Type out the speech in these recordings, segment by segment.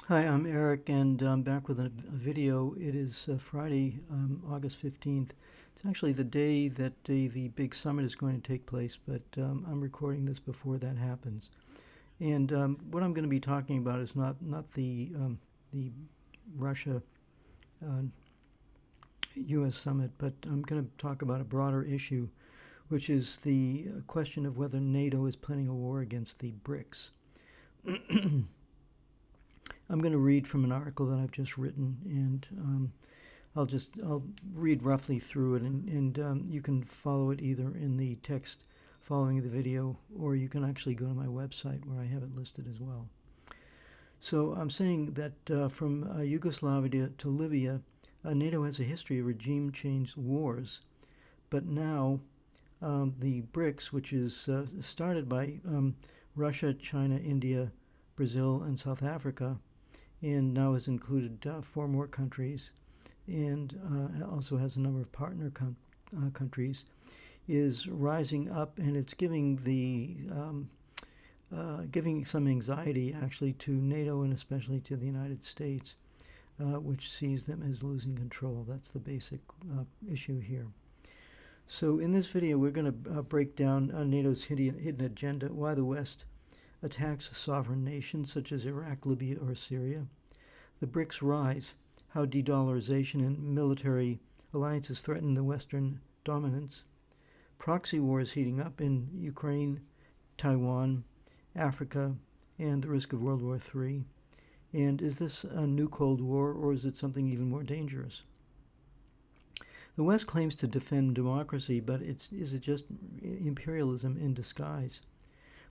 Hi, I'm Eric, and I'm back with a video. It is Friday, August 15th. It's actually the day that the big summit is going to take place, but I'm recording this before that happens. And what I'm going to be talking about is not the Russia U.S. summit, but I'm going to talk about a broader issue, which is the question of whether NATO is planning a war against the BRICS. I'm going to read from an article that I've just written, and I'll read roughly through it, and you can follow it either in the text following the video, or you can actually go to my website where I have it listed as well. So I'm saying that from Yugoslavia to Libya, NATO has a history of regime change wars, but now the BRICS, which is started by Russia, China, India, Brazil, and South Africa, and now has included 4 more countries, and also has a number of partner countries, is rising up, and it's giving giving some anxiety actually to NATO and especially to the United States, which sees them as losing control. That's the basic issue here. So in this video, we're going to break down NATO's hidden agenda, why the West attacks sovereign nations such as Iraq, Libya, or Syria, the BRICS rise, how de-dollarization and military alliances threaten the Western dominance, proxy wars heating up in Ukraine, Taiwan, Africa, and the risk of World War III. And is this a new Cold War, or is it something even more dangerous? The West claims to defend democracy, but is it just imperialism in disguise?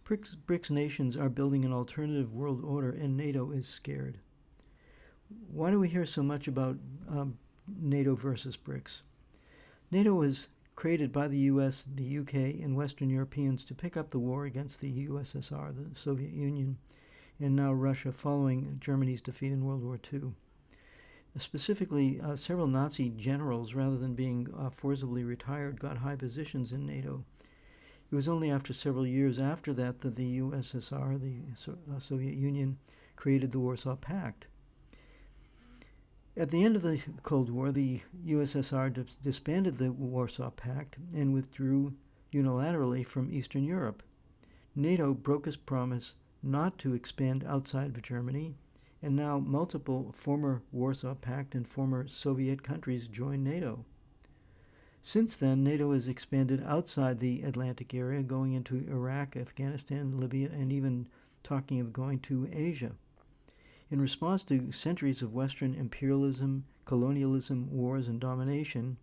BRICS nations are building an alternative world order, and NATO is scared. Why do we hear so much about NATO versus BRICS? NATO was created by the US, the UK, and Western Europeans to pick up the war against the USSR, the Soviet Union, and now Russia following Germany's defeat in World War II. Specifically, several Nazi generals, rather than being forcibly retired, got high positions in NATO. It was only after several years after that that the USSR, the Soviet Union, created the Warsaw Pact. At the end of the Cold War, the USSR disbanded the Warsaw Pact and withdrew unilaterally from Eastern Europe. NATO broke its promise not to expand outside of Germany, and now multiple former Warsaw Pact and former Soviet countries join NATO. Since then, NATO has expanded outside the Atlantic area, going into Iraq, Afghanistan, Libya, and even talking of going to Asia. In response to centuries of Western imperialism, colonialism, wars, and domination,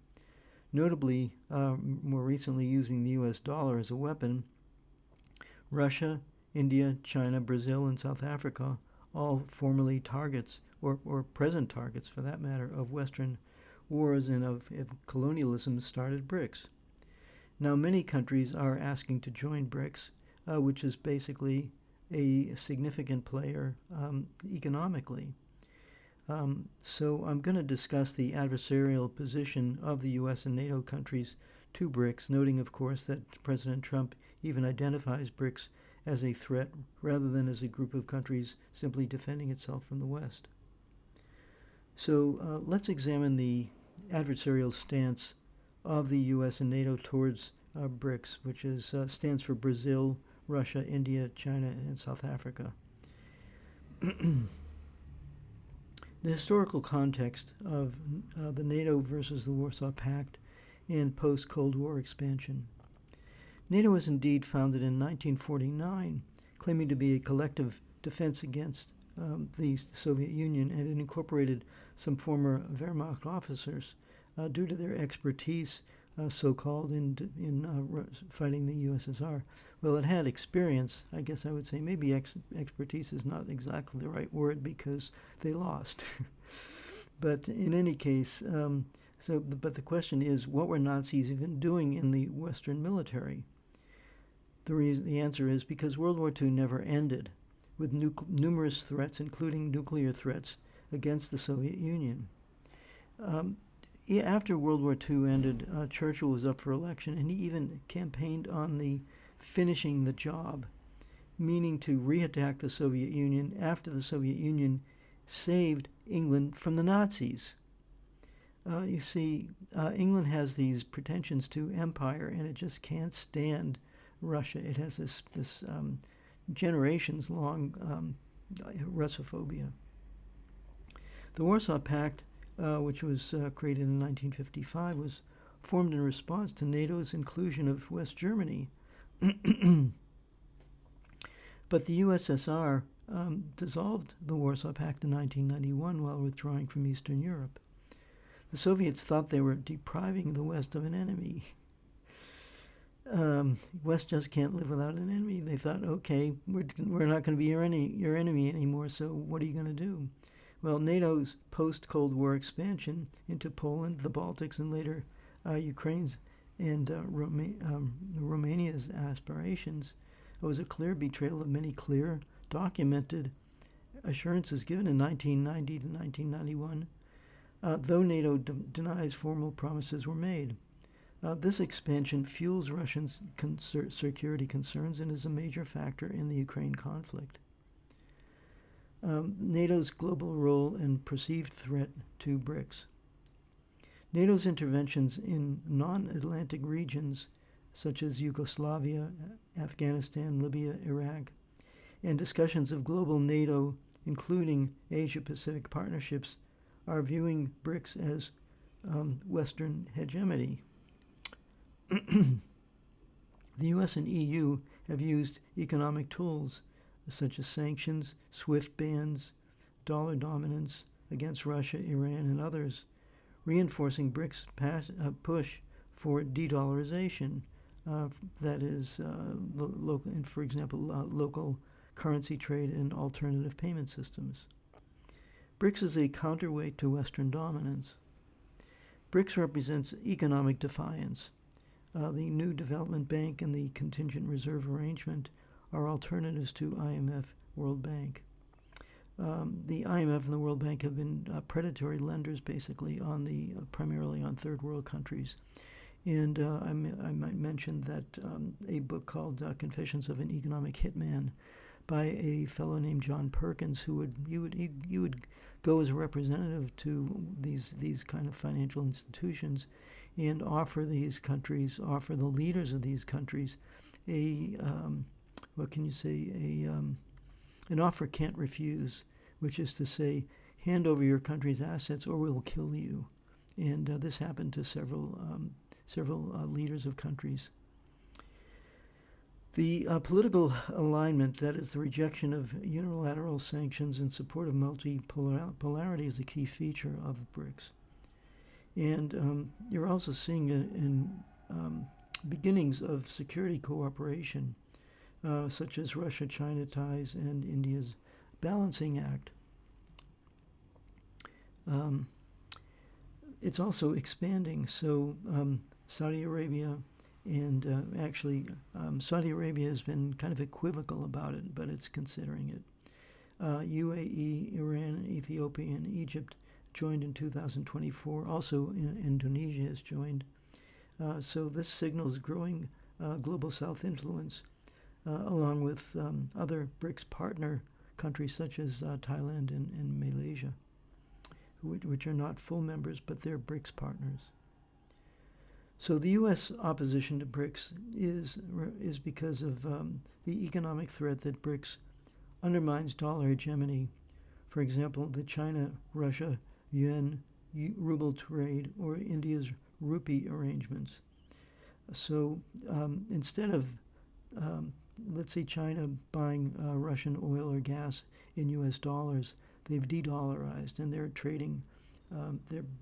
notably more recently using the US dollar as a weapon, Russia, India, China, Brazil, and South Africa, all formerly targets, or present targets for that matter, of Western wars and of colonialism, started BRICS. Now many countries are asking to join BRICS, which is basically a significant player economically. So I'm going to discuss the adversarial position of the US and NATO countries to BRICS, noting, of course, that President Trump even identifies BRICS as a threat rather than as a group of countries simply defending itself from the West. So let's examine the adversarial stance of the US and NATO towards BRICS, which stands for Brazil, Russia, India, China, and South Africa. The historical context of the NATO versus the Warsaw Pact and post-Cold War expansion. NATO was indeed founded in 1949, claiming to be a collective defense against the Soviet Union, and it incorporated some former Wehrmacht officers due to their expertise, so-called, in fighting the USSR. Well, it had experience, I guess I would say. Maybe expertise is not exactly the right word because they lost. But in any case, but the question is, what were Nazis even doing in the Western military? The answer is because World War II never ended, with numerous threats, including nuclear threats, against the Soviet Union. After World War II ended, Churchill was up for election, and he even campaigned on the finishing the job, meaning to reattack the Soviet Union after the Soviet Union saved England from the Nazis. You see, England has these pretensions to empire, and it just can't stand Russia. It has this generations-long Russophobia. The Warsaw Pact, which was created in 1955, was formed in response to NATO's inclusion of West Germany. But the USSR dissolved the Warsaw Pact in 1991 while withdrawing from Eastern Europe. The Soviets thought they were depriving the West of an enemy. West just can't live without an enemy. They thought, okay, we're not going to be your enemy anymore, so what are you going to do? Well, NATO's post-Cold War expansion into Poland, the Baltics, and later Ukraine's and Romania's aspirations was a clear betrayal of many clear, documented assurances given in 1990 to 1991, though NATO denies formal promises were made. This expansion fuels Russian security concerns and is a major factor in the Ukraine conflict. NATO's global role and perceived threat to BRICS. NATO's interventions in non-Atlantic regions such as Yugoslavia, Afghanistan, Libya, Iraq, and discussions of global NATO, including Asia-Pacific partnerships, are viewing BRICS as Western hegemony. The US and EU have used economic tools such as sanctions, SWIFT bans, dollar dominance against Russia, Iran, and others, reinforcing BRICS' push for de-dollarization, that is, for example, local currency trade and alternative payment systems. BRICS is a counterweight to Western dominance. BRICS represents economic defiance. The new development bank and the contingent reserve arrangement are alternatives to IMF, World Bank. The IMF and the World Bank have been predatory lenders, basically, primarily on third world countries. And I might mention that a book called Confessions of an Economic Hitman by a fellow named John Perkins, who would go as a representative to these kind of financial institutions and offer the leaders of these countries an offer can't refuse, which is to say, hand over your country's assets or we'll kill you. And this happened to several leaders of countries. The political alignment, that is the rejection of unilateral sanctions in support of multipolarity, is a key feature of BRICS. And you're also seeing in beginnings of security cooperation, such as Russia-China ties and India's Balancing Act. It's also expanding. So Saudi Arabia and Saudi Arabia has been kind of equivocal about it, but it's considering it. UAE, Iran, Ethiopia, and Egypt joined in 2024. Also, Indonesia has joined. So this signals growing global South influence, along with other BRICS partner countries such as Thailand and Malaysia, which are not full members, but they're BRICS partners. So the U.S. opposition to BRICS is because of the economic threat that BRICS undermines dollar hegemony. For example, the China-Russia yuan ruble trade or India's rupee arrangements. So instead of, let's say, China buying Russian oil or gas in U.S. dollars, they've de-dollarized and they're trading.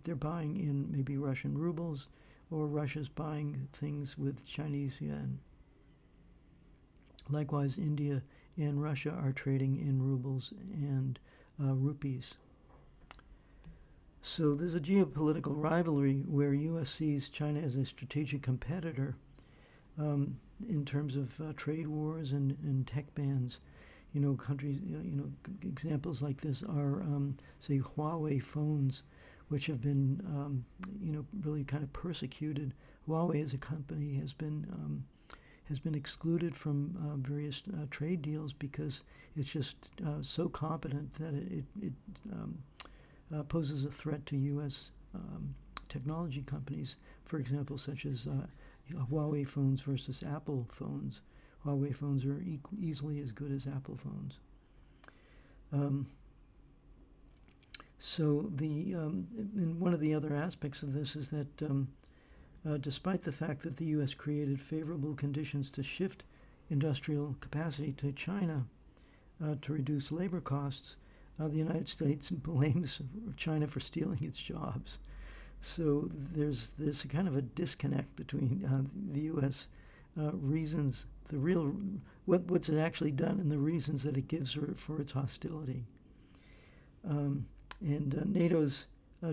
They're buying in maybe Russian rubles, or Russia's buying things with Chinese yuan. Likewise, India and Russia are trading in rubles and rupees. So there's a geopolitical rivalry where U.S. sees China as a strategic competitor in terms of trade wars and tech bans. Countries, examples like this are, say, Huawei phones, which have been, really kind of persecuted. Huawei as a company has been excluded from various trade deals because it's just so competent that it poses a threat to U.S. Technology companies, for example, such as Huawei phones versus Apple phones. Huawei phones are easily as good as Apple phones. So and one of the other aspects of this is that despite the fact that the U.S. created favorable conditions to shift industrial capacity to China to reduce labor costs, the United States blames China for stealing its jobs. So there's a kind of a disconnect between the U.S. Reasons, what's it actually done, and the reasons that it gives for its hostility. NATO's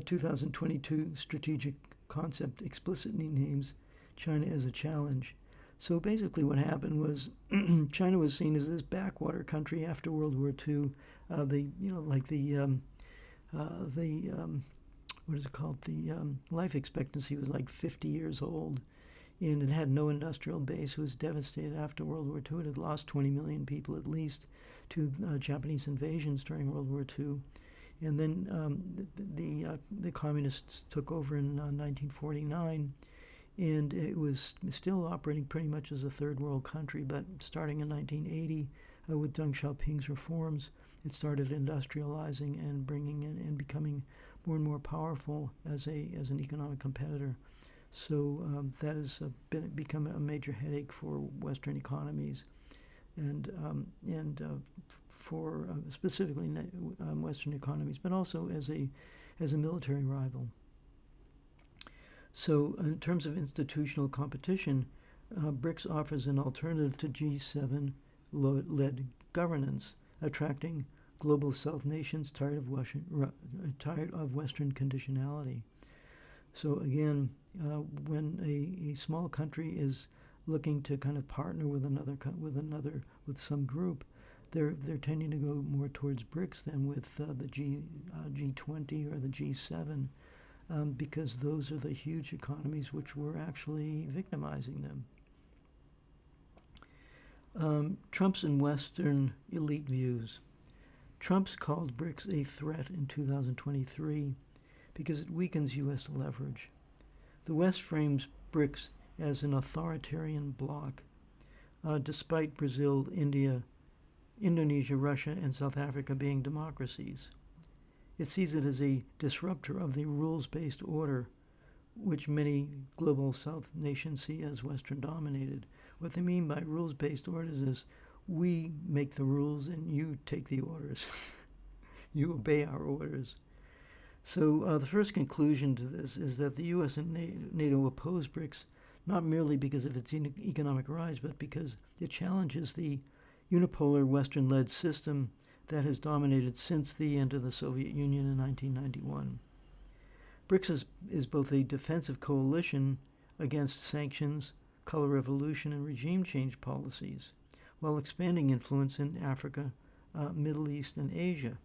2022 strategic concept explicitly names China as a challenge. So basically what happened was China was seen as this backwater country after World War II. What is it called? The life expectancy was like 50 years old, and it had no industrial base. It was devastated after World War II. It had lost 20 million people at least to Japanese invasions during World War II. And then the communists took over in 1949, and it was still operating pretty much as a third world country. But starting in 1980, with Deng Xiaoping's reforms, it started industrializing and bringing in and becoming more and more powerful as an economic competitor. So that has become a major headache for Western economies, and for specifically Western economies, but also as a military rival. So in terms of institutional competition, BRICS offers an alternative to G7-led governance, attracting global South nations tired of Western conditionality. So again, when a small country is looking to kind of partner with some group, they're tending to go more towards BRICS than with the G20 or the G7, because those are the huge economies which were actually victimizing them. Trump's and Western elite views. Trump's called BRICS a threat in 2023 because it weakens U.S. leverage. The West frames BRICS as an authoritarian bloc, despite Brazil, India, Indonesia, Russia, and South Africa being democracies. It sees it as a disruptor of the rules-based order, which many global South nations see as Western-dominated. What they mean by rules-based orders is we make the rules and you take the orders. You obey our orders. So the first conclusion to this is that the U.S. and NATO oppose BRICS not merely because of its economic rise, but because it challenges the unipolar Western-led system that has dominated since the end of the Soviet Union in 1991. BRICS is both a defensive coalition against sanctions, color revolution, and regime change policies, while expanding influence in Africa, Middle East, and Asia.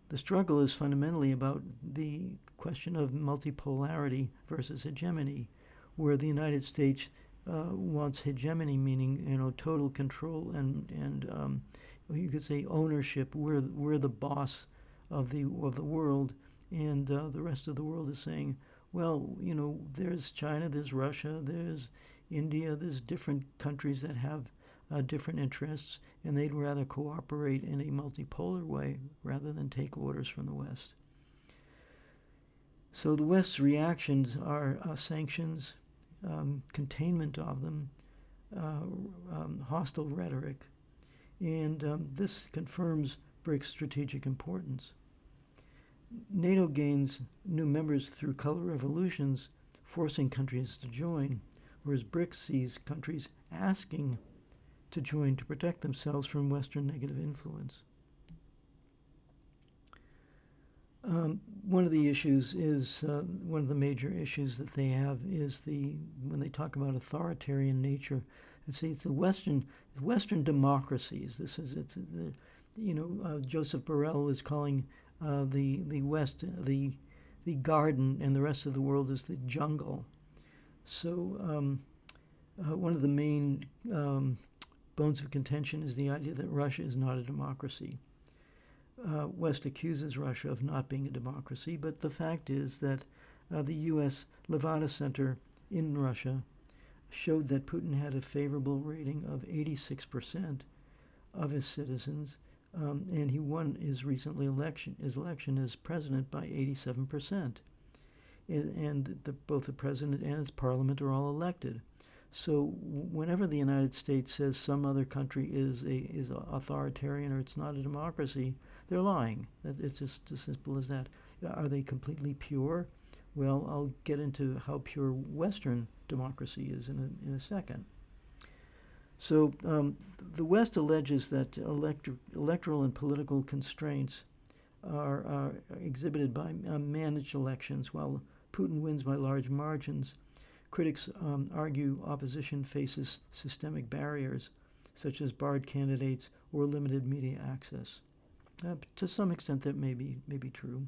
The struggle is fundamentally about the question of multipolarity versus hegemony, where the United States wants hegemony, meaning total control and you could say ownership. We're the boss of the world, and the rest of the world is saying, well, there's China, there's Russia, there's India, there's different countries that have different interests, and they'd rather cooperate in a multipolar way rather than take orders from the West. So the West's reactions are sanctions, containment of them, hostile rhetoric, and this confirms BRICS' strategic importance. NATO gains new members through color revolutions, forcing countries to join, whereas BRICS sees countries asking to join to protect themselves from Western negative influence. One of the issues is, one of the major issues that they have is when they talk about authoritarian nature, it's the Western democracies. Joseph Borrell is calling the West the garden, and the rest of the world is the jungle. So One of the main bones of contention is the idea that Russia is not a democracy. West accuses Russia of not being a democracy, but the fact is that the U.S. Levada Center in Russia showed that Putin had a favorable rating of 86% of his citizens, and he won his election as president by 87%. And both the president and its parliament are all elected. So whenever the United States says some other country is authoritarian or it's not a democracy, they're lying. It's just as simple as that. Are they completely pure? Well, I'll get into how pure Western democracy is in a second. So the West alleges that electoral and political constraints are exhibited by managed elections, while Putin wins by large margins. Critics argue opposition faces systemic barriers, such as barred candidates or limited media access. To some extent, that may be true.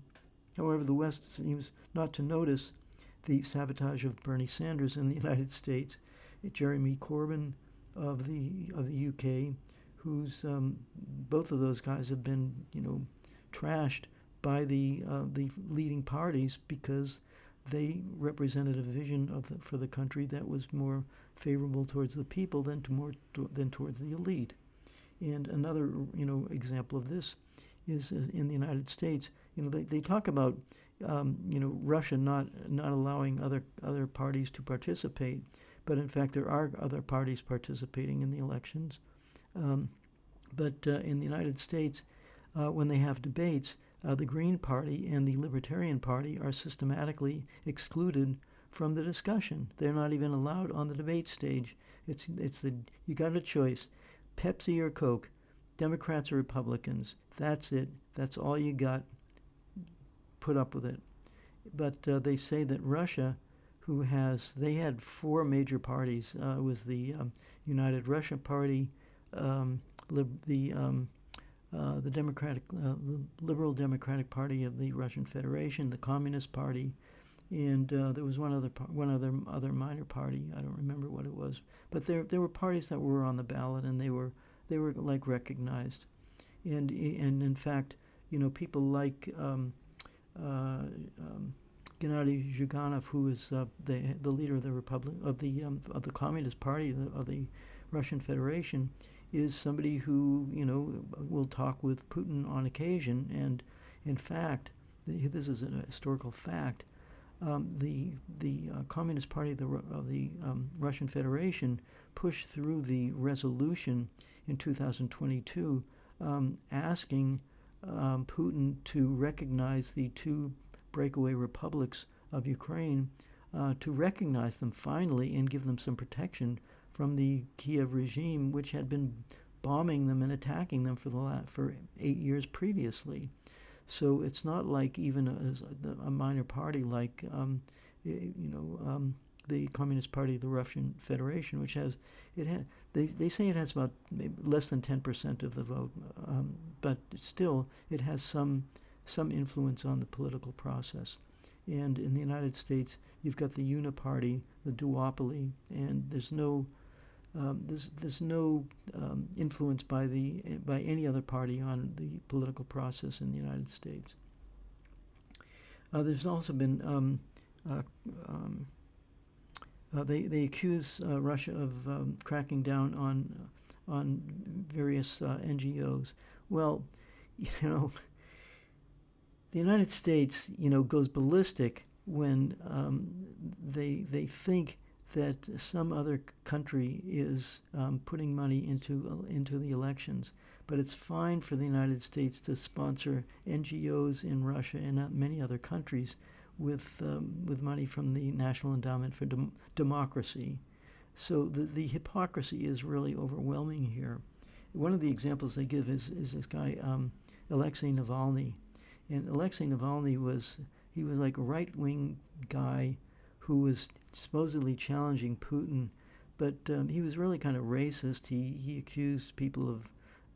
However, the West seems not to notice the sabotage of Bernie Sanders in the United States. Jeremy Corbyn of the UK, who's both of those guys have been trashed by the leading parties because they represented a vision for the country that was more favorable towards the people than towards the elite. And another example of this is in the United States. They talk about Russia not allowing other parties to participate, but in fact there are other parties participating in the elections. But in the United States, when they have debates, the Green Party and the Libertarian Party are systematically excluded from the discussion. They're not even allowed on the debate stage. You got a choice: Pepsi or Coke, Democrats or Republicans. That's it. That's all you got. Put up with it. But they say that Russia, they had four major parties. It was the United Russia Party, the Liberal Democratic Party of the Russian Federation, the Communist Party, and there was one other minor party. I don't remember what it was, but there were parties that were on the ballot, and they were like recognized, and in fact, people like Gennady Zyuganov, who is the leader of the Communist Party of the Russian Federation, is somebody who will talk with Putin on occasion. And in fact, this is a historical fact. The Communist Party of the Russian Federation pushed through the resolution in 2022 asking Putin to recognize the two breakaway republics of Ukraine, to recognize them finally and give them some protection from the Kiev regime, which had been bombing them and attacking them for 8 years previously. So it's not like even a minor party like the Communist Party of the Russian Federation, which they say it has about less than 10% of the vote, but still it has some influence on the political process. And in the United States, you've got the uniparty, the duopoly, and there's no influence by any other party on the political process in the United States. There's also been they accuse Russia of cracking down on various NGOs. Well, the United States goes ballistic when they think that some other country is putting money into the elections, but it's fine for the United States to sponsor NGOs in Russia and many other countries with money from the National Endowment for Democracy. So the hypocrisy is really overwhelming here. One of the examples they give is this guy Alexei Navalny, and Alexei Navalny was like a right-wing guy who was supposedly challenging Putin, but he was really kind of racist. He accused people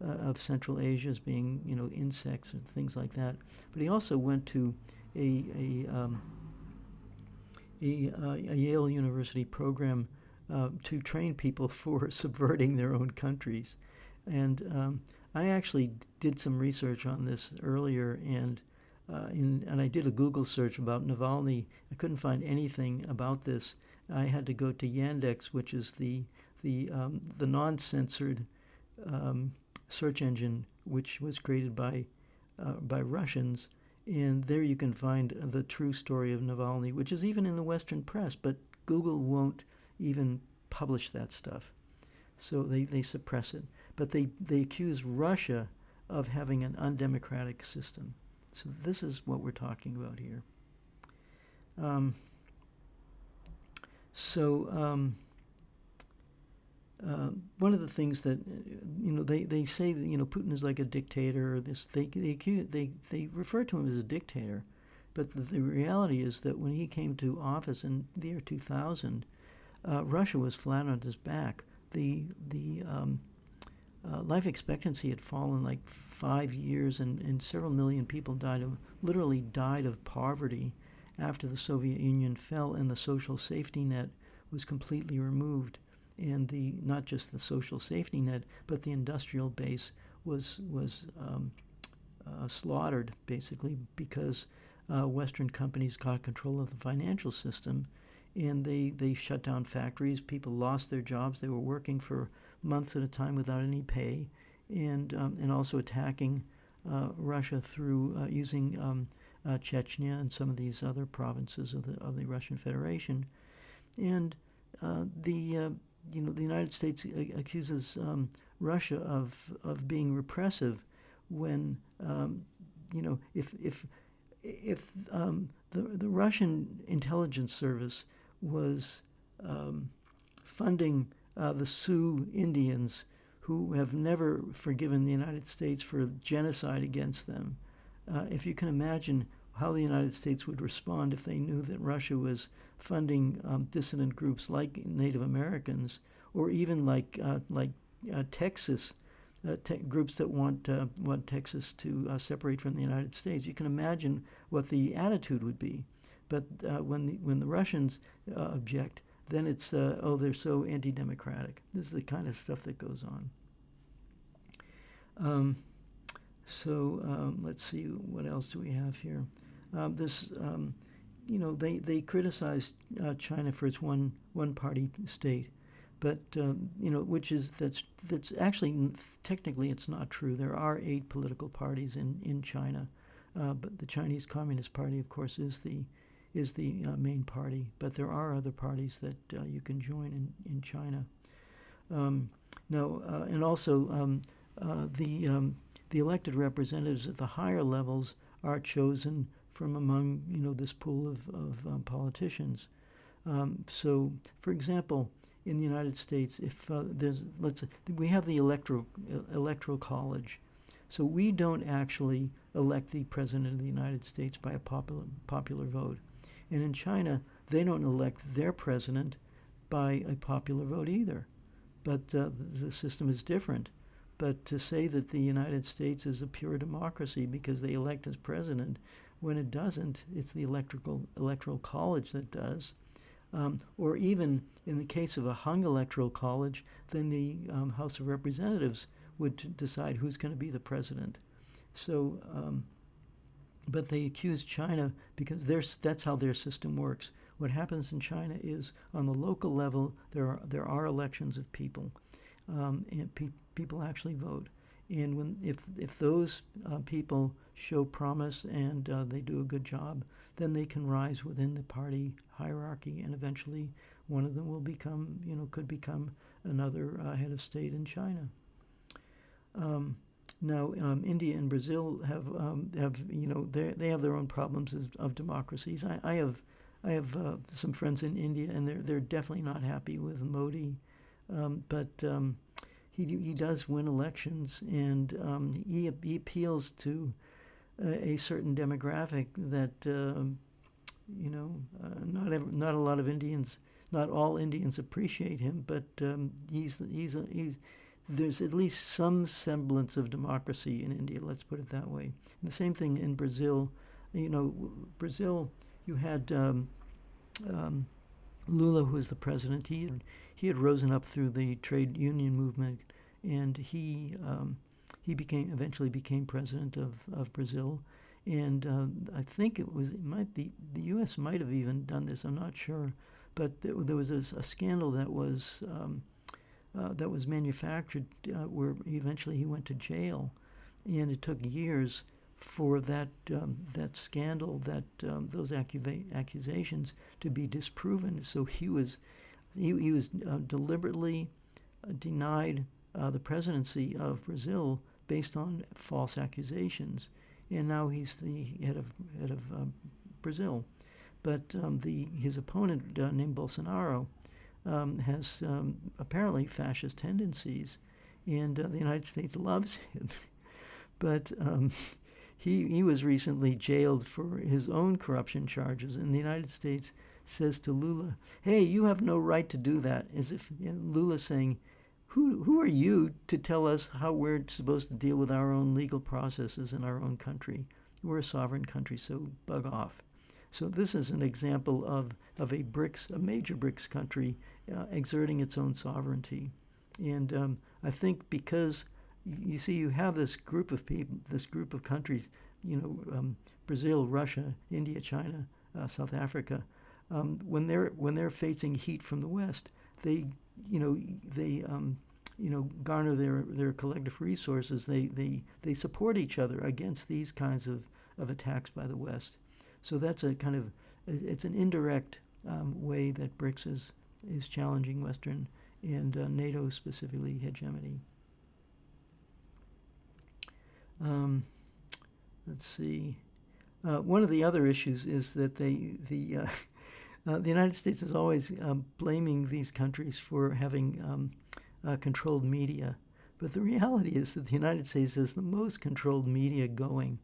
of Central Asia as being insects and things like that. But he also went to a Yale University program to train people for subverting their own countries. And I actually did some research on this earlier, and I did a Google search about Navalny. I couldn't find anything about this. I had to go to Yandex, which is the non-censored search engine, which was created by Russians, and there you can find the true story of Navalny, which is even in the Western press, but Google won't even publish that stuff. So they suppress it. But they accuse Russia of having an undemocratic system. So this is what we're talking about here. One of the things that they say that Putin is like a dictator. Or this they refer to him as a dictator, but the reality is that when he came to office in the year 2000, Russia was flat on its back. The life expectancy had fallen like 5 years, and several million people literally died of poverty after the Soviet Union fell and the social safety net was completely removed. And not just the social safety net, but the industrial base was slaughtered, basically, because Western companies got control of the financial system, and they shut down factories. People lost their jobs. They were working for months at a time without any pay, and also attacking Russia through using Chechnya and some of these other provinces of the Russian Federation. And the United States accuses Russia of being repressive when if the Russian intelligence service was funding the Sioux Indians, who have never forgiven the United States for genocide against them. If you can imagine how the United States would respond if they knew that Russia was funding dissident groups like Native Americans, or even like Texas, groups that want Texas to separate from the United States. You can imagine what the attitude would be. But when the Russians object, then it's they're so anti-democratic. This is the kind of stuff that goes on. Let's see, what else do we have here? They criticize China for its one-party state, but that's actually technically it's not true. There are 8 political parties in China, but the Chinese Communist Party, of course, is the main party. But there are other parties that you can join in China. And also the elected representatives at the higher levels are chosen from among this pool of politicians. So, for example, in the United States, if we have the electoral college, so we don't actually elect the president of the United States by a popular vote, and in China they don't elect their president by a popular vote either, but the system is different. But to say that the United States is a pure democracy because they elect as president, when it doesn't, it's the electoral college that does. Or even in the case of a hung electoral college, then the House of Representatives would decide who's going to be the president. So, but they accuse China because that's how their system works. What happens in China is on the local level, there are elections of people, and people actually vote. And if those people show promise and they do a good job, then they can rise within the party hierarchy, and eventually one of them will could become another head of state in China. Now, India and Brazil have they have their own problems of democracies. I have some friends in India, and they're definitely not happy with Modi, but he does win elections, and he appeals to a certain demographic that not a lot of Indians, not all Indians appreciate him, but there's at least some semblance of democracy in India. Let's put it that way. And the same thing in Brazil. Brazil, you had Lula, who was the president, he had risen up through the trade union movement, and he eventually became president of Brazil. And I think the U.S. might have even done this. I'm not sure, but there was a scandal that was manufactured where eventually he went to jail, and it took years for that scandal, those accusations to be disproven. So he was deliberately denied the presidency of Brazil based on false accusations, and now he's the head of Brazil. But his opponent, named Bolsonaro, has apparently fascist tendencies, and the United States loves him. But he was recently jailed for his own corruption charges, and the United States says to Lula, "Hey, you have no right to do that," as if Lula's saying, Who are you to tell us how we're supposed to deal with our own legal processes in our own country? We're a sovereign country, so bug off. So this is an example of a major BRICS country exerting its own sovereignty. And I think because you see, you have this group of people, this group of countries, Brazil, Russia, India, China, South Africa. When they're facing heat from the West, they garner their collective resources. They support each other against these kinds of attacks by the West. So that's it's an indirect way that BRICS is challenging Western and NATO specifically hegemony. Let's see. One of the other issues is that the United States is always blaming these countries for having controlled media, but the reality is that the United States has the most controlled media going.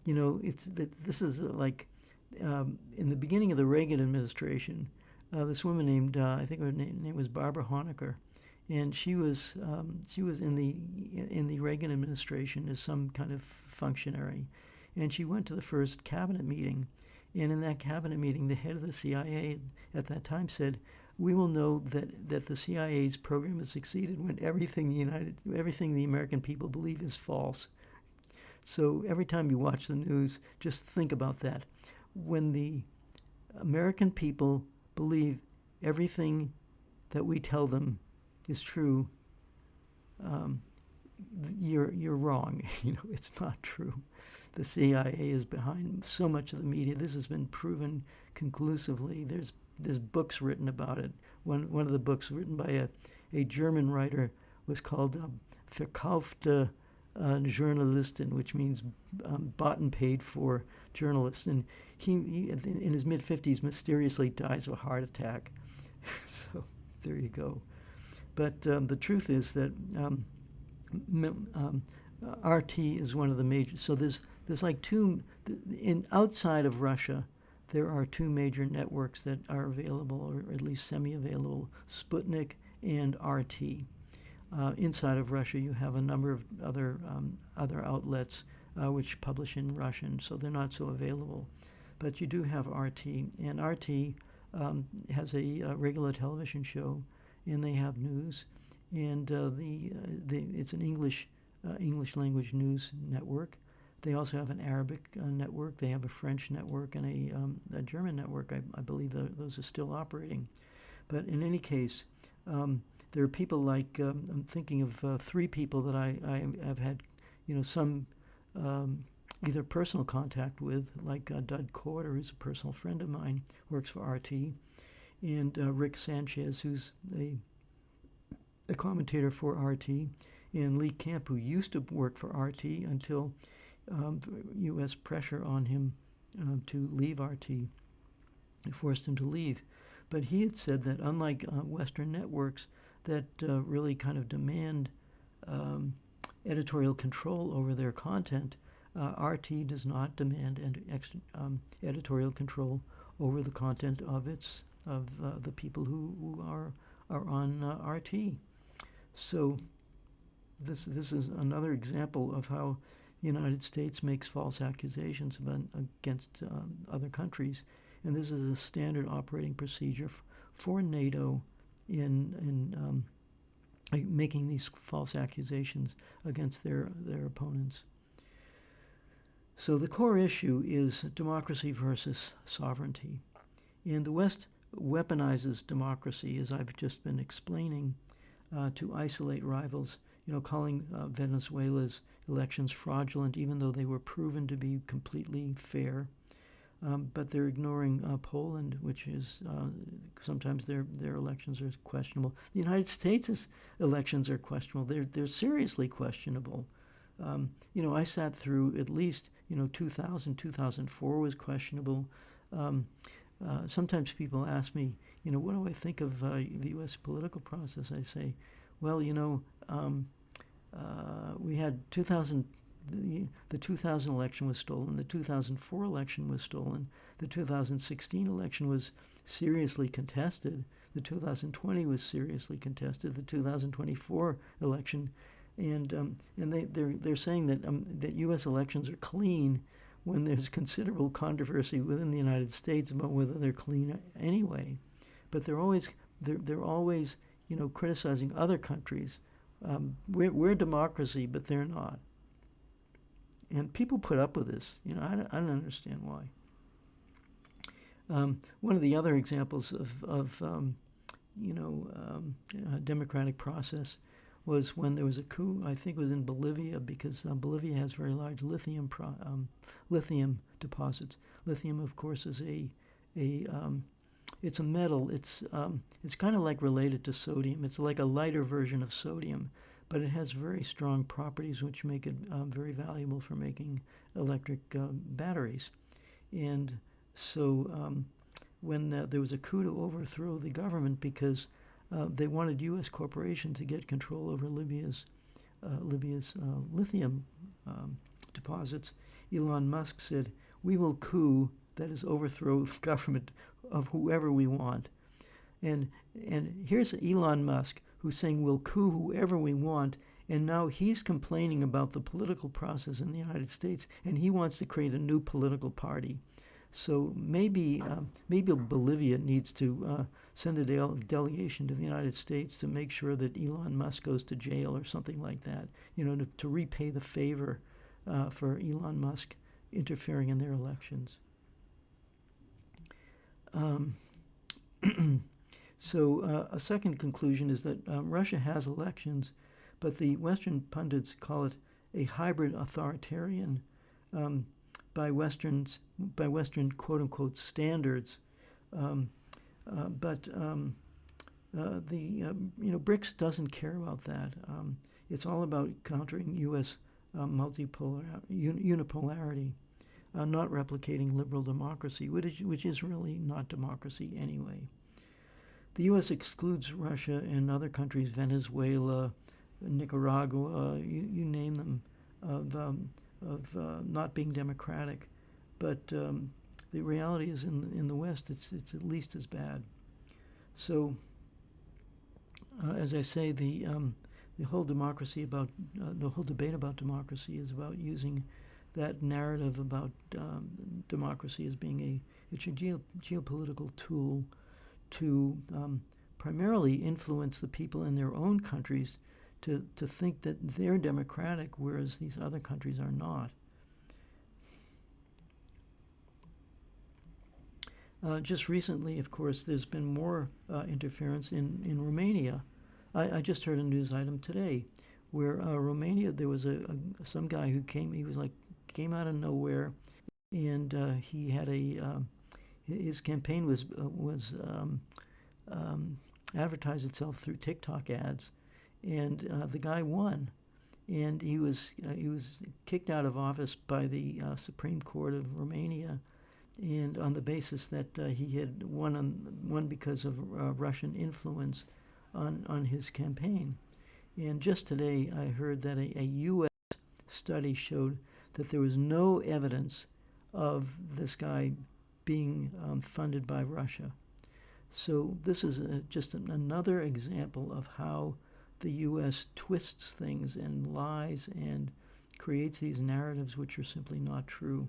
This is like in the beginning of the Reagan administration, this woman named I think her name was Barbara Honecker, and she was in the Reagan administration as some kind of functionary, and she went to the first cabinet meeting, and in that cabinet meeting, the head of the CIA at that time said, "We will know that the CIA's program has succeeded when everything the American people believe is false." So every time you watch the news, just think about that. When the American people believe everything that we tell them is true, you're wrong. It's not true. The CIA is behind so much of the media. This has been proven conclusively. There's books written about it. One of the books written by a German writer was called Verkaufte Journalisten, which means bought and paid for journalists. And he in his mid-50s mysteriously dies of a heart attack. So there you go. But the truth is that RT is one of the major. So there's like outside of Russia, there are two major networks that are available, or at least semi-available: Sputnik and RT. Inside of Russia, you have a number of other outlets which publish in Russian, so they're not so available. But you do have RT, and RT has a regular television show, and they have news, and it's an English language news network. They also have an Arabic network. They have a French network and a German network. I believe those are still operating. But in any case, there are people like I'm thinking of three people that I have had, some either personal contact with, like Dud Corder, who's a personal friend of mine, works for RT, and Rick Sanchez, who's a commentator for RT, and Lee Camp, who used to work for RT until U.S. pressure on him to leave RT forced him to leave. But he had said that unlike Western networks that really kind of demand editorial control over their content, RT does not demand editorial control over the content of the people who are on RT. So this is another example of how the United States makes false accusations against other countries, and this is a standard operating procedure for NATO in making these false accusations against their opponents. So the core issue is democracy versus sovereignty. And the West weaponizes democracy, as I've just been explaining, to isolate rivals, calling Venezuela's elections fraudulent, even though they were proven to be completely fair. But they're ignoring Poland, which is sometimes their elections are questionable. The United States' elections are questionable. They're seriously questionable. I sat through at least 2000, 2004 was questionable. Sometimes people ask me, what do I think of the U.S. political process? I say, well, we had 2000. The 2000 election was stolen. The 2004 election was stolen. The 2016 election was seriously contested. The 2020 was seriously contested. The 2024 election, and they're saying that U.S. elections are clean, when there's considerable controversy within the United States about whether they're clean anyway. But they're always criticizing other countries. We're a democracy, but they're not. And people put up with this. I don't understand why. One of the other examples of democratic process was when there was a coup. I think it was in Bolivia, because Bolivia has very large lithium deposits. Lithium, of course, is it's a metal. It's kind of like related to sodium. It's like a lighter version of sodium, but it has very strong properties which make it very valuable for making electric batteries. And so when there was a coup to overthrow the government because they wanted U.S. corporations to get control over Libya's lithium deposits, Elon Musk said, "We will coup, that is, overthrow the government of whoever we want." And here's Elon Musk, who's saying we'll coup whoever we want, and now he's complaining about the political process in the United States, and he wants to create a new political party. So maybe Bolivia needs to send a delegation to the United States to make sure that Elon Musk goes to jail or something like that, to repay the favor for Elon Musk interfering in their elections. So a second conclusion is that Russia has elections, but the Western pundits call it a hybrid authoritarian by Western quote-unquote standards. But BRICS doesn't care about that. It's all about countering U.S. unipolarity, not replicating liberal democracy, which is really not democracy anyway. The U.S. excludes Russia and other countries, Venezuela, Nicaragua, you name them, of not being democratic. But the reality is in the West, it's at least as bad. So, as I say, the whole democracy about the whole debate about democracy is about using that narrative about democracy as being it's a geopolitical tool to primarily influence the people in their own countries to think that they're democratic, whereas these other countries are not. Just recently, of course, there's been more interference in Romania. I just heard a news item today where Romania, there was some guy who came out of nowhere, and he had his campaign was advertised itself through TikTok ads, and the guy won, and he was kicked out of office by the Supreme Court of Romania, and on the basis that he had won because of Russian influence on his campaign. And just today I heard that a U.S. study showed that there was no evidence of this guy being funded by Russia. So this is just another example of how the U.S. twists things and lies and creates these narratives which are simply not true.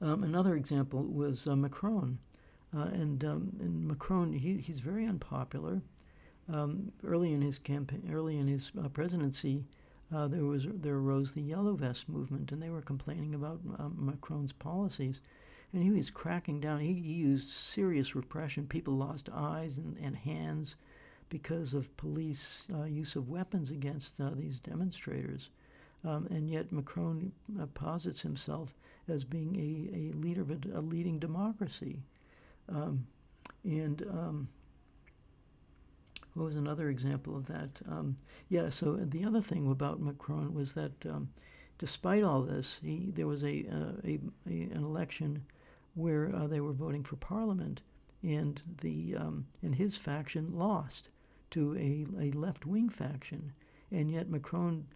Another example was Macron. And Macron, he's very unpopular. Early in his campaign, early in his presidency, there arose the Yellow Vest movement, and they were complaining about Macron's policies, and he was cracking down. He used serious repression. People lost eyes and hands because of police use of weapons against these demonstrators. And yet Macron posits himself as being a leader of a leading democracy. What was another example of that? So the other thing about Macron was that despite all this, there was an election where they were voting for parliament, and his faction lost to a left-wing faction, and yet Macron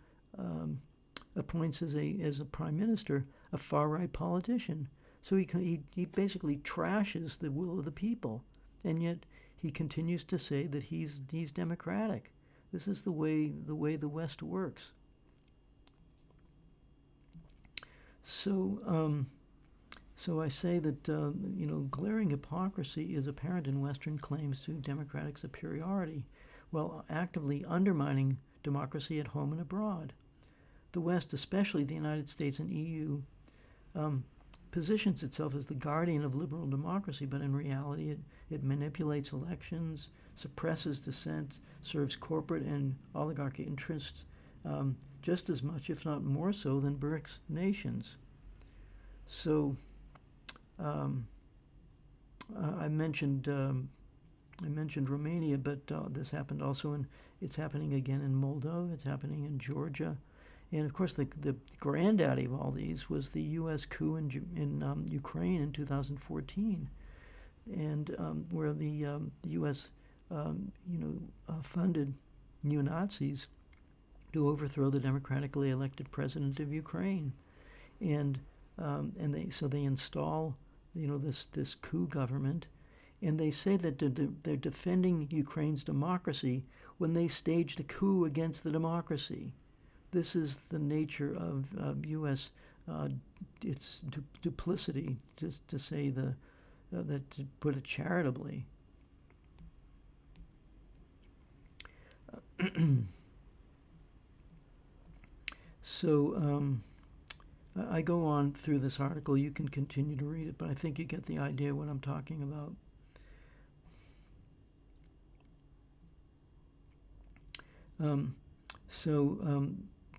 appoints as a prime minister a far-right politician. So he basically trashes the will of the people, and yet he continues to say that he's democratic. This is the way the West works. So I say that glaring hypocrisy is apparent in Western claims to democratic superiority, while actively undermining democracy at home and abroad. The West, especially the United States and EU, positions itself as the guardian of liberal democracy, but in reality it manipulates elections, suppresses dissent, serves corporate and oligarchy interests just as much, if not more so, than BRICS nations. So I mentioned Romania, but this happened also it's happening again in Moldova, it's happening in Georgia. And of course, the granddaddy of all these was the U.S. coup in Ukraine in 2014, and where the U.S. Funded neo-Nazis to overthrow the democratically elected president of Ukraine, and they install this coup government, and they say that they're defending Ukraine's democracy when they staged a coup against the democracy. This is the nature of U.S. Its duplicity, just to say that, to put it charitably. So I go on through this article. You can continue to read it, but I think you get the idea what I'm talking about.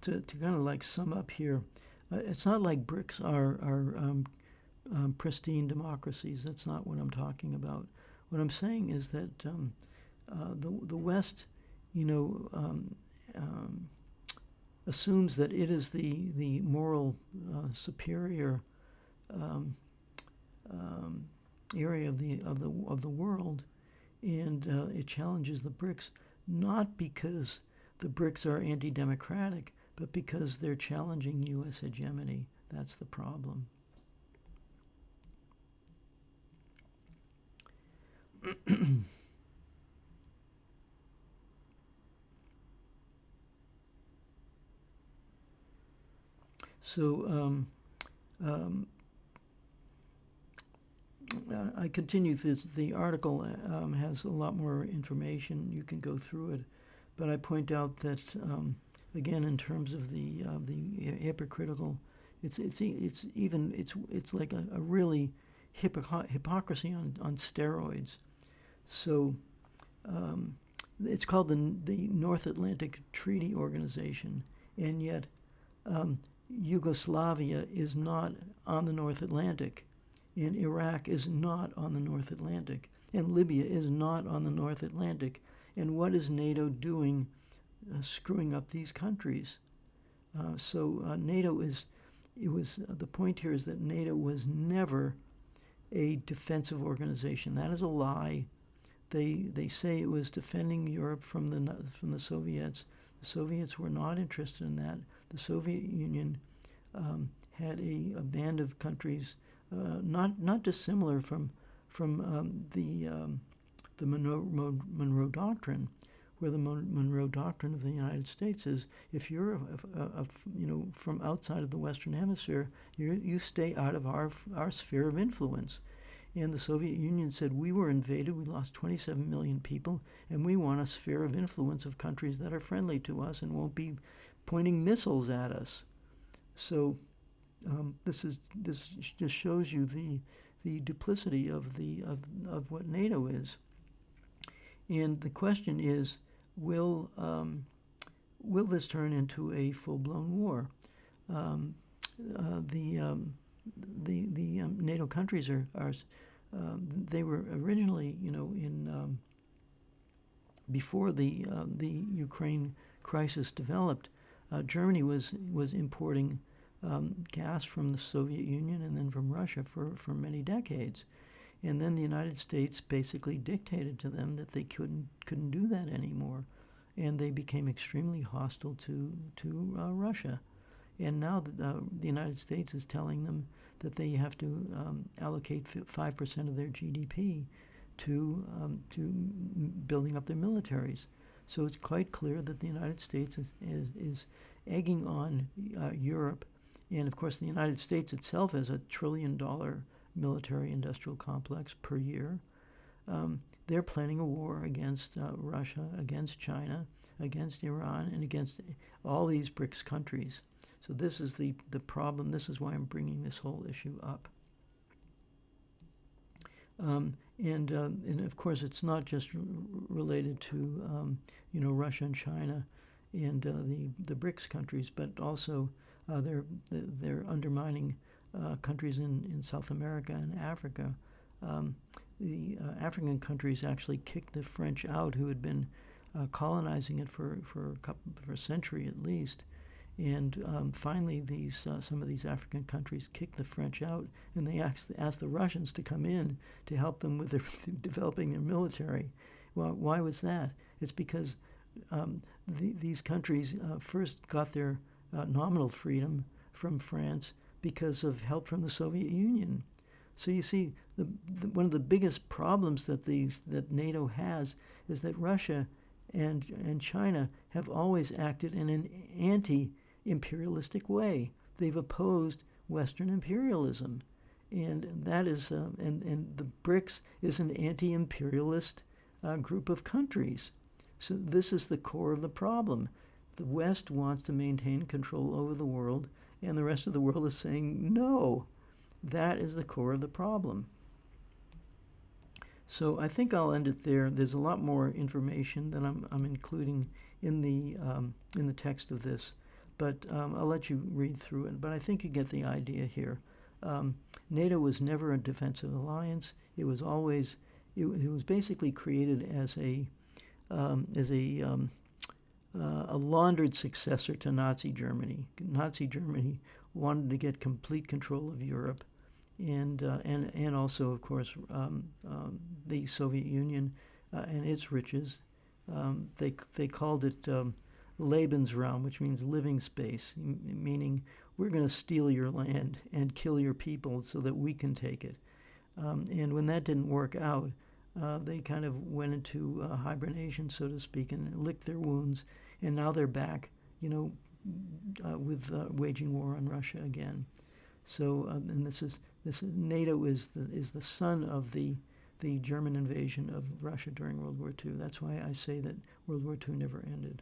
To kind of like sum up here, it's not like BRICS are pristine democracies. That's not what I'm talking about. What I'm saying is that the West, assumes that it is the moral superior area of the world, and it challenges the BRICS not because the BRICS are anti-democratic, but because they're challenging U.S. hegemony. That's the problem. So I continue this. The article has a lot more information. You can go through it, but I point out that again, in terms of the hypocritical, it's like a really hypocrisy on steroids. So it's called the North Atlantic Treaty Organization, and yet Yugoslavia is not on the North Atlantic, and Iraq is not on the North Atlantic, and Libya is not on the North Atlantic. And what is NATO doing screwing up these countries? NATO the point here is that NATO was never a defensive organization. That is a lie. They say it was defending Europe from the Soviets. The Soviets were not interested in that. The Soviet Union had a band of countries, not dissimilar from the Monroe Doctrine, where the Monroe Doctrine of the United States is, if you're from outside of the Western Hemisphere, you stay out of our sphere of influence. And the Soviet Union said, we were invaded, we lost 27 million people, and we want a sphere of influence of countries that are friendly to us and won't be pointing missiles at us. So this just shows you the duplicity of what NATO is. And the question is, will this turn into a full-blown war? The NATO countries are they were originally, before the Ukraine crisis developed, Germany was importing gas from the Soviet Union and then from Russia for many decades. And then the United States basically dictated to them that they couldn't do that anymore. And they became extremely hostile to Russia. And now the United States is telling them that they have to allocate 5% of their GDP to building up their militaries. So it's quite clear that the United States is egging on Europe. And of course, the United States itself has $1 trillion military industrial complex per year. They're planning a war against Russia, against China, against Iran, and against all these BRICS countries. So this is the problem. This is why I'm bringing this whole issue up. And of course, it's not just related to Russia and China and the BRICS countries, but also they're undermining countries in South America and Africa. The African countries actually kicked the French out, who had been colonizing it for a century at least. And finally, some of these African countries kicked the French out, and they asked the Russians to come in to help them with developing their military. Well, why was that? It's because these countries first got their nominal freedom from France because of help from the Soviet Union. So you see, one of the biggest problems that NATO has is that Russia and China have always acted in an anti-imperialistic way. They've opposed Western imperialism, and that is and the BRICS is an anti-imperialist group of countries. So this is the core of the problem. The West wants to maintain control over the world, and the rest of the world is saying no. That is the core of the problem. So I think I'll end it there. There's a lot more information that I'm including in the text of this, but I'll let you read through it. But I think you get the idea here. NATO was never a defensive alliance. It was always it was basically created as a laundered successor to Nazi Germany. Nazi Germany wanted to get complete control of Europe, and also, of course, the Soviet Union and its riches. They called it Lebensraum, which means living space, meaning we're going to steal your land and kill your people so that we can take it. And when that didn't work out, they kind of went into hibernation, so to speak, and licked their wounds. And now they're back, with waging war on Russia again. So, and this is NATO is the son of the German invasion of Russia during World War II. That's why I say that World War II never ended.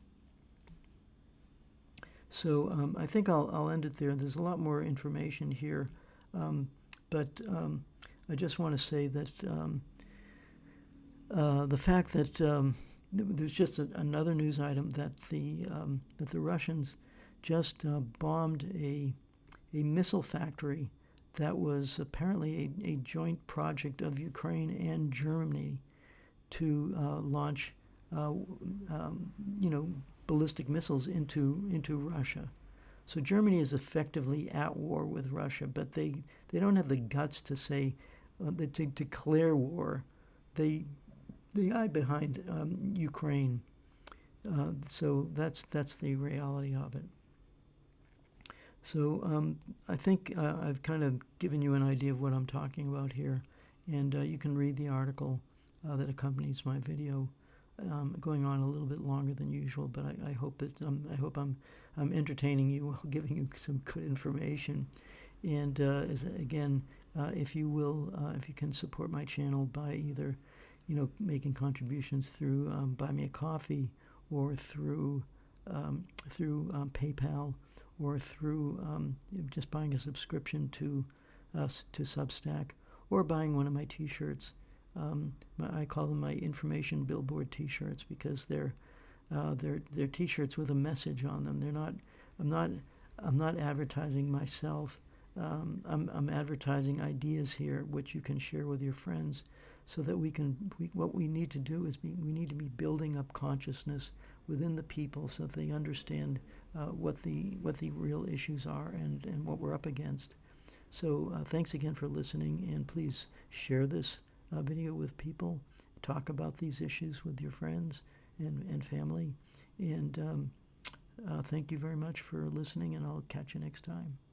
So I think I'll end it there. There's a lot more information here, but I just want to say that the fact that there's just another news item that the Russians just bombed a missile factory that was apparently a joint project of Ukraine and Germany to launch, ballistic missiles into Russia. So Germany is effectively at war with Russia, but they don't have the guts to say to declare war. They hide behind Ukraine. So that's the reality of it. So I think I've kind of given you an idea of what I'm talking about here, and you can read the article that accompanies my video, going on a little bit longer than usual. But I hope that I'm entertaining you while giving you some good information. And again, if you will, if you can support my channel by either, making contributions through Buy Me a Coffee, or through PayPal, or through just buying a subscription to Substack, or buying one of my T-shirts. I call them my information billboard T-shirts, because they're T-shirts with a message on them. They're not. I'm not advertising myself. I'm advertising ideas here, which you can share with your friends, so that what we need to do is we need to be building up consciousness within the people, so that they understand what the real issues are, and what we're up against. So thanks again for listening, and please share this video with people. Talk about these issues with your friends and family. And thank you very much for listening, and I'll catch you next time.